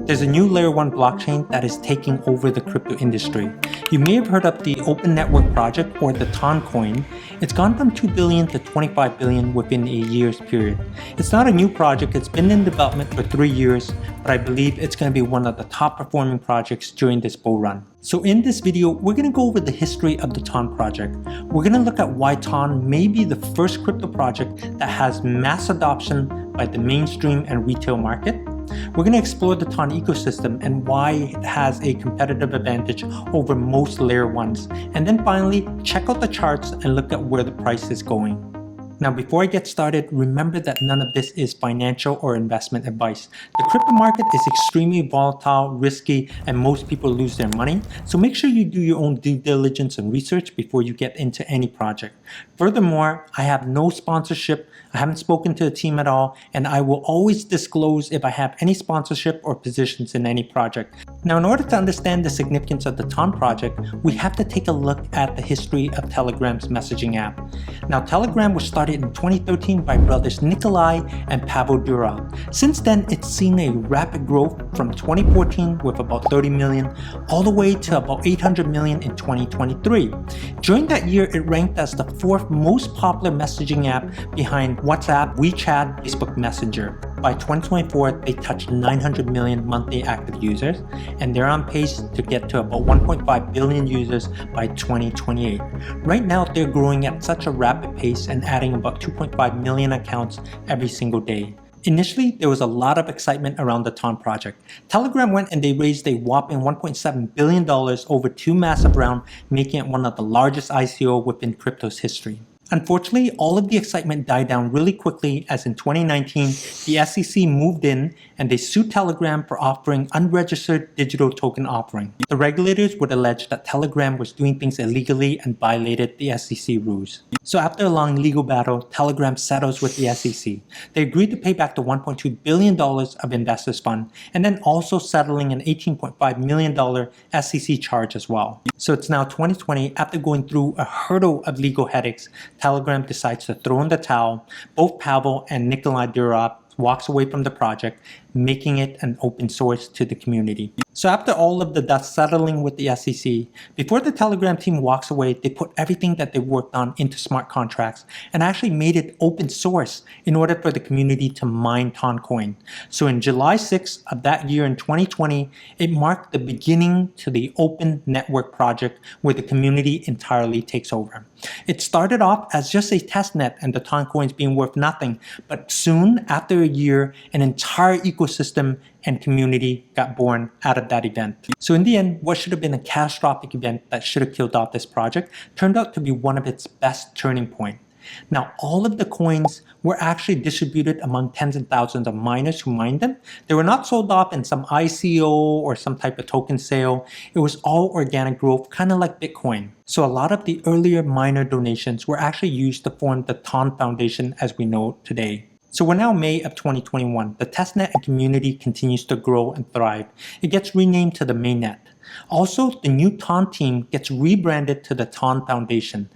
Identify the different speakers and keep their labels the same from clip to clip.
Speaker 1: There's a new Layer 1 blockchain that is taking over the crypto industry. You may have heard of the Open Network Project or the TON coin. It's gone from 2 billion to 25 billion within a year's period. It's not a new project, it's been in development for 3 years, but I believe it's going to be one of the top performing projects during this bull run. So in this video, we're going to go over the history of the TON project. We're going to look at why TON may be the first crypto project that has mass adoption by the mainstream and retail market. We're going to explore the TON ecosystem and why it has a competitive advantage over most layer 1s. And then finally, check out the charts and look at where the price is going. Now, before I get started, remember that none of this is financial or investment advice. The crypto market is extremely volatile, risky, and most people lose their money. So make sure you do your own due diligence and research before you get into any project. Furthermore, I have no sponsorship. I haven't spoken to the team at all, and I will always disclose if I have any sponsorship or positions in any project. Now, in order to understand the significance of the TON project, we have to take a look at the history of Telegram's messaging app. Now, Telegram was started in 2013 by brothers Nikolai and Pavel Durov. Since then, it's seen a rapid growth from 2014 with about 30 million all the way to about 800 million in 2023. During that year, it ranked as the 4th most popular messaging app behind WhatsApp, WeChat, Facebook Messenger. By 2024, they touched 900 million monthly active users, and they're on pace to get to about 1.5 billion users by 2028. Right now, they're growing at such a rapid pace and adding about 2.5 million accounts every single day. Initially, there was a lot of excitement around the TON project. Telegram went and they raised a whopping $1.7 billion over 2 massive rounds, making it one of the largest ICO within crypto's history. Unfortunately, all of the excitement died down really quickly as in 2019, the SEC moved in and they sued Telegram for offering unregistered digital token offering. The regulators would allege that Telegram was doing things illegally and violated the SEC rules. So after a long legal battle, Telegram settles with the SEC. They agreed to pay back the $1.2 billion of investors' fund and then also settling an $18.5 million SEC charge as well. So it's now 2020, after going through a hurdle of legal headaches, Telegram decides to throw in the towel. Both Pavel and Nikolai Durov walks away from the project, making it an open source to the community. So after all of the dust settling with the SEC, before the Telegram team walks away, they put everything that they worked on into smart contracts and actually made it open source in order for the community to mine TON coin. So in July 6th of that year in 2020, it marked the beginning to the Open Network project where the community entirely takes over. It started off as just a testnet and the TON coins being worth nothing, but soon after a year, an entire ecosystem and community got born out of that event. So in the end, what should have been a catastrophic event that should have killed off this project turned out to be one of its best turning points. Now, all of the coins were actually distributed among tens and thousands of miners who mined them. They were not sold off in some ICO or some type of token sale. It was all organic growth, kind of like Bitcoin. So a lot of the earlier miner donations were actually used to form the TON Foundation as we know it today. So we're now May of 2021. The testnet and community continues to grow and thrive. It gets renamed to the mainnet. Also, the new TON team gets rebranded to the TON Foundation,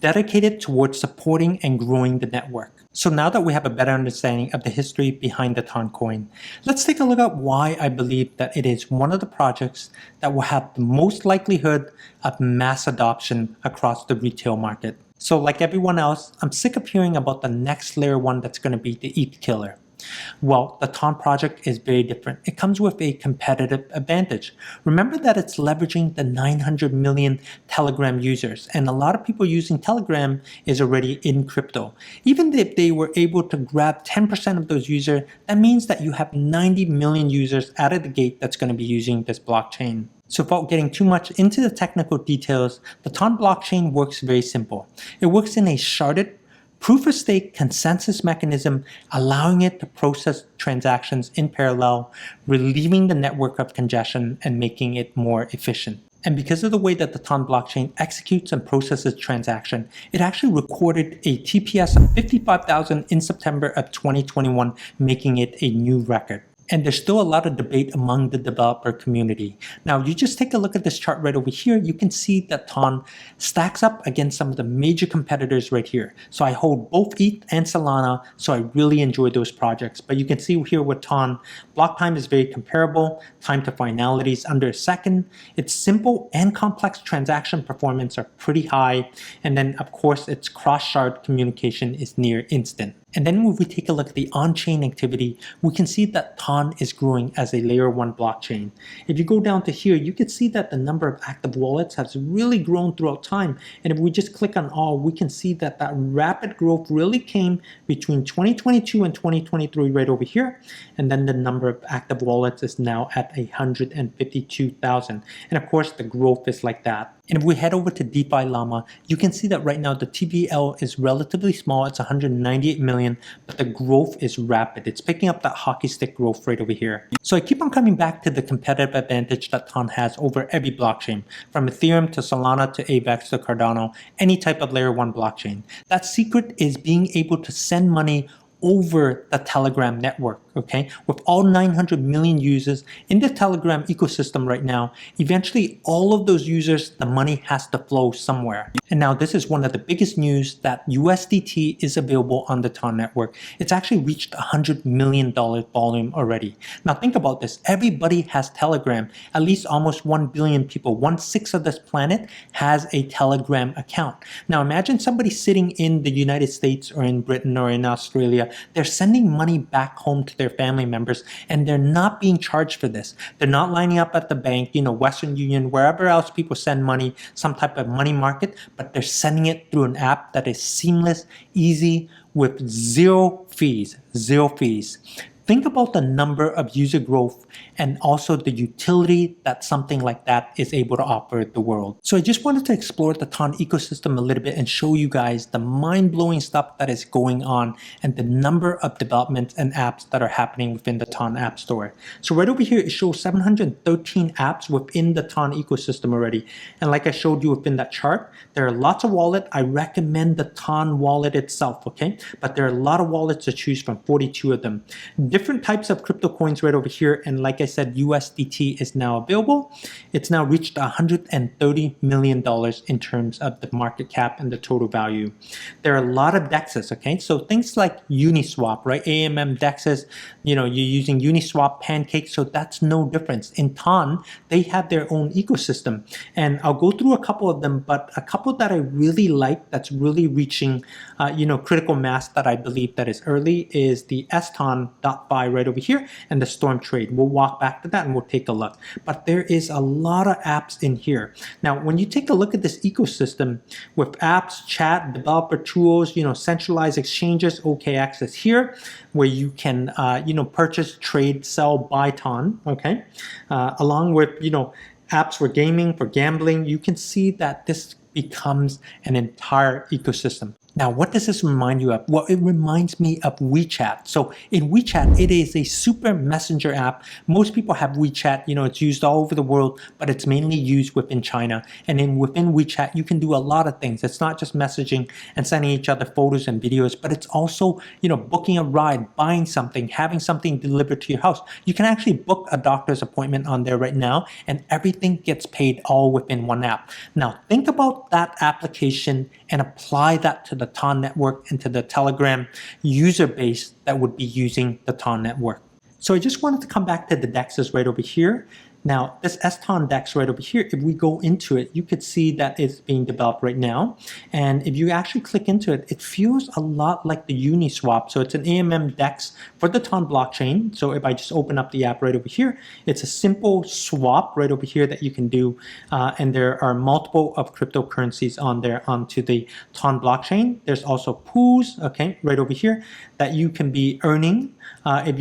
Speaker 1: dedicated towards supporting and growing the network. So now that we have a better understanding of the history behind the TON coin, let's take a look at why I believe that it is one of the projects that will have the most likelihood of mass adoption across the retail market. So like everyone else, I'm sick of hearing about the next layer 1 that's going to be the ETH killer. Well, the TON project is very different. It comes with a competitive advantage. Remember that it's leveraging the 900 million Telegram users, and a lot of people using Telegram is already in crypto. Even if they were able to grab 10% of those users, that means that you have 90 million users out of the gate that's going to be using this blockchain. So without getting too much into the technical details, the TON blockchain works very simple. It works in a sharded proof-of-stake consensus mechanism, allowing it to process transactions in parallel, relieving the network of congestion and making it more efficient. And because of the way that the TON blockchain executes and processes transaction, it actually recorded a TPS of 55,000 in September of 2021, making it a new record. And there's still a lot of debate among the developer community. Now, you just take a look at this chart right over here. You can see that TON stacks up against some of the major competitors right here. So I hold both ETH and Solana, so I really enjoy those projects. But you can see here with TON, block time is very comparable. Time to finality is under a second. It's simple and complex transaction performance are pretty high. And then, of course, its cross-shard communication is near instant. And then when we take a look at the on-chain activity, we can see that TON is growing as a layer 1 blockchain. If you go down to here, you can see that the number of active wallets has really grown throughout time. And if we just click on all, we can see that that rapid growth really came between 2022 and 2023 right over here. And then the number of active wallets is now at 152,000. And of course, the growth is like that. And if we head over to DeFi Llama, you can see that right now the TVL is relatively small. It's 198 million, but the growth is rapid. It's picking up that hockey stick growth right over here. So I keep on coming back to the competitive advantage that TON has over every blockchain, from Ethereum to Solana to AVAX to Cardano, any type of layer 1 blockchain. That secret is being able to send money over the Telegram network, okay? With all 900 million users in the Telegram ecosystem right now, eventually all of those users, the money has to flow somewhere. And now this is one of the biggest news that USDT is available on the TON network. It's actually reached $100 million volume already. Now think about this. Everybody has Telegram. At least almost 1 billion people, 1/6 of this planet has a Telegram account. Now imagine somebody sitting in the United States or in Britain or in Australia. They're sending money back home to their family members and they're not being charged for this. They're not lining up at the bank, Western Union, wherever else people send money, some type of money market, but they're sending it through an app that is seamless, easy, with zero fees, zero fees. Think about the number of user growth and also the utility that something like that is able to offer the world. So I just wanted to explore the TON ecosystem a little bit and show you guys the mind-blowing stuff that is going on and the number of developments and apps that are happening within the TON App Store. So right over here, it shows 713 apps within the TON ecosystem already. And like I showed you within that chart, there are lots of wallets. I recommend the TON wallet itself, okay? But there are a lot of wallets to choose from, 42 of them. Different types of crypto coins right over here, and like I said, USDT is now available. It's now reached $130 million in terms of the market cap and the total value. There are a lot of DEXs, okay? So things like Uniswap, right? AMM DEXs, you're using Uniswap, Pancake, so that's no difference. In TON, they have their own ecosystem, and I'll go through a couple of them, but a couple that I really like that's really reaching, critical mass that I believe that is early is the Ston.Fi right over here and the Storm Trade. We'll walk back to that and we'll take a look. But there is a lot of apps in here. Now, when you take a look at this ecosystem with apps, chat, developer tools, centralized exchanges, OKX is here, where you can, purchase, trade, sell, buy TON, okay? Along with, apps for gaming, for gambling, you can see that this becomes an entire ecosystem. Now, what does this remind you of? Well, it reminds me of WeChat. So in WeChat, it is a super messenger app. Most people have WeChat, it's used all over the world, but it's mainly used within China. And within WeChat, you can do a lot of things. It's not just messaging and sending each other photos and videos, but it's also, booking a ride, buying something, having something delivered to your house. You can actually book a doctor's appointment on there right now, and everything gets paid all within one app. Now, think about that application and apply that to the TON network and to the Telegram user base that would be using the TON network. So I just wanted to come back to the DEXs right over here. Now, this Ston DEX right over here, if we go into it, you could see that it's being developed right now. And if you actually click into it, it feels a lot like the Uniswap. So it's an AMM DEX for the TON blockchain. So if I just open up the app right over here, it's a simple swap right over here that you can do. And there are multiple of cryptocurrencies on there onto the TON blockchain. There's also pools, okay, right over here that you can be earning. If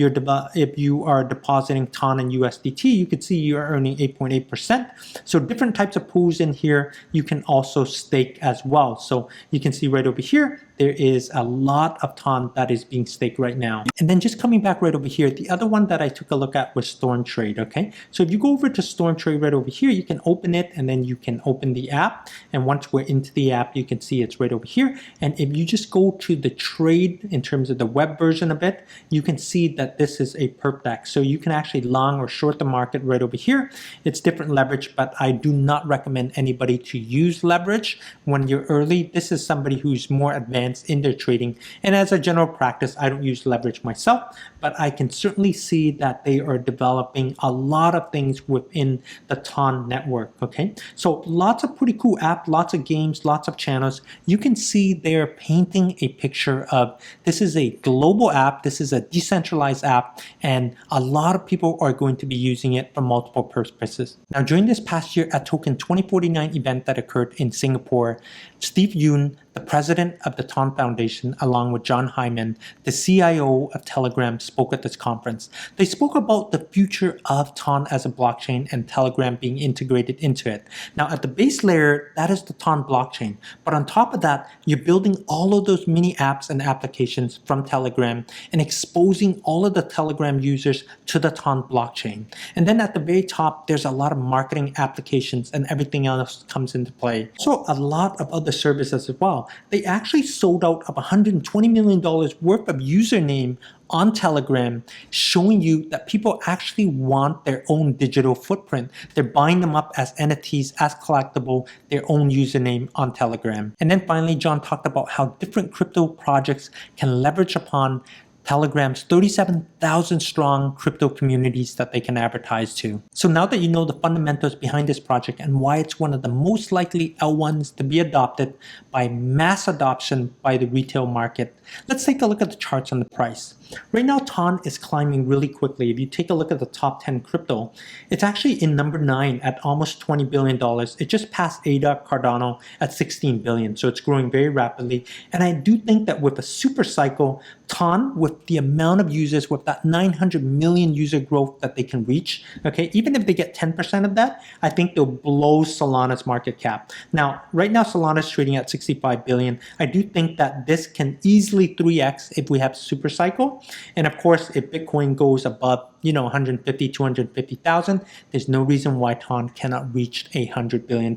Speaker 1: you are depositing TON and USDT, you could see you are earning 8.8%. So different types of pools in here. You can also stake as well. So you can see right over here there is a lot of TON that is being staked right now. And then just coming back right over here, the other one that I took a look at was Storm Trade, okay? So if you go over to Storm Trade right over here, you can open it and then you can open the app. And once we're into the app, you can see it's right over here. And if you just go to the trade in terms of the web version of it, you can see that this is a perp deck. So you can actually long or short the market right over here. It's different leverage, but I do not recommend anybody to use leverage when you're early. This is somebody who's more advanced in their trading. And as a general practice, I don't use leverage myself, but I can certainly see that they are developing a lot of things within the TON network, okay? So lots of pretty cool apps, lots of games, lots of channels. You can see they're painting a picture of this is a global app, this is a decentralized app, and a lot of people are going to be using it for multiple purposes. Now, during this past year at Token 2049 event that occurred in Singapore, Steve Yoon, the president of the TON Foundation, along with John Hyman, the CIO of Telegram, spoke at this conference. They spoke about the future of TON as a blockchain and Telegram being integrated into it. Now, at the base layer, that is the TON blockchain. But on top of that, you're building all of those mini apps and applications from Telegram and exposing all of the Telegram users to the TON blockchain. And then at the very top, there's a lot of marketing applications and everything else comes into play. So a lot of other services as well. They actually sold out of $120 million worth of username on Telegram, showing you that people actually want their own digital footprint. They're buying them up as NFTs, as collectible, their own username on Telegram. And then finally, John talked about how different crypto projects can leverage upon Telegram's 37,000 strong crypto communities that they can advertise to. So now that you know the fundamentals behind this project and why it's one of the most likely L1s to be adopted by mass adoption by the retail market, let's take a look at the charts on the price. Right now, TON is climbing really quickly. If you take a look at the top 10 crypto, it's actually in number 9 at almost $20 billion. It just passed ADA Cardano at $16 billion, so it's growing very rapidly. And I do think that with a super cycle, TON, with the amount of users, with that 900 million user growth that they can reach, okay, even if they get 10% of that, I think they'll blow Solana's market cap. Now, right now, Solana's trading at 65 billion. I do think that this can easily 3x if we have super cycle. And of course, if Bitcoin goes above, 150, 250,000, there's no reason why TON cannot reach $100 billion.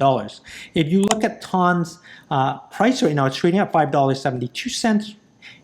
Speaker 1: If you look at TON's price right now, it's trading at $5.72.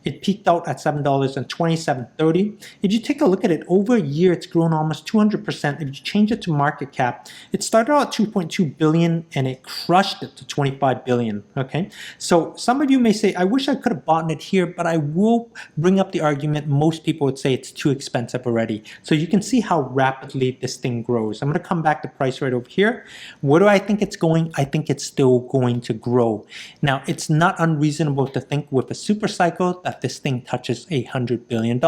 Speaker 1: It peaked out at $7.2730. If you take a look at it over a year, it's grown almost 200%. If you change it to market cap, it started out at 2.2 billion and it crushed it to 25 billion. Okay, so some of you may say, I wish I could have bought it here, but I will bring up the argument. Most people would say it's too expensive already. So you can see how rapidly this thing grows. I'm going to come back to price right over here. Where do I think it's going? I think it's still going to grow. Now, it's not unreasonable to think with a super cycle that this thing touches $100 billion,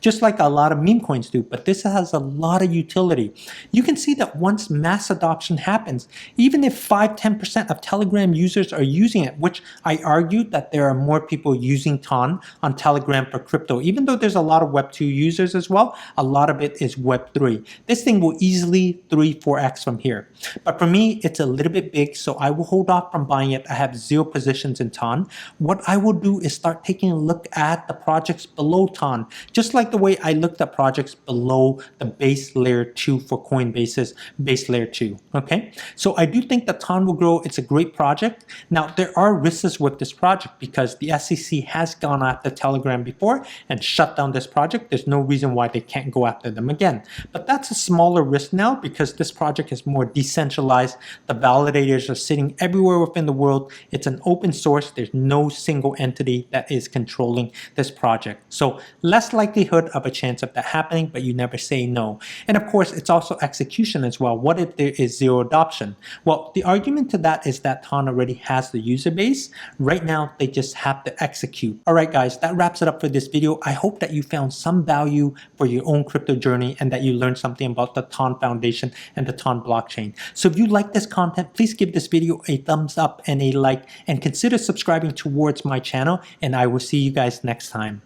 Speaker 1: just like a lot of meme coins do, but this has a lot of utility. You can see that once mass adoption happens, even if 5-10% of Telegram users are using it, which I argued that there are more people using TON on Telegram for crypto, even though there's a lot of Web2 users as well, a lot of it is Web3. This thing will easily 3-4x from here. But for me, it's a little bit big, so I will hold off from buying it. I have 0 positions in TON. What I will do is start taking a look at the projects below TON, just like the way I looked at projects below the base layer 2 for Coinbase's base layer 2. Okay, so I do think that TON will grow. It's a great project. Now, there are risks with this project because the SEC has gone after Telegram before and shut down this project. There's no reason why they can't go after them again. But that's a smaller risk now because this project is more decentralized. The validators are sitting everywhere within the world. It's an open source. There's no single entity that is controlling this project. So less likelihood of a chance of that happening, but you never say no. And of course, it's also execution as well. What if there is 0 adoption? Well, the argument to that is that TON already has the user base. Right now, they just have to execute. All right, guys, that wraps it up for this video. I hope that you found some value for your own crypto journey and that you learned something about the TON Foundation and the TON blockchain. So if you like this content, please give this video a thumbs up and a like, and consider subscribing towards my channel, and I will see you guys next time.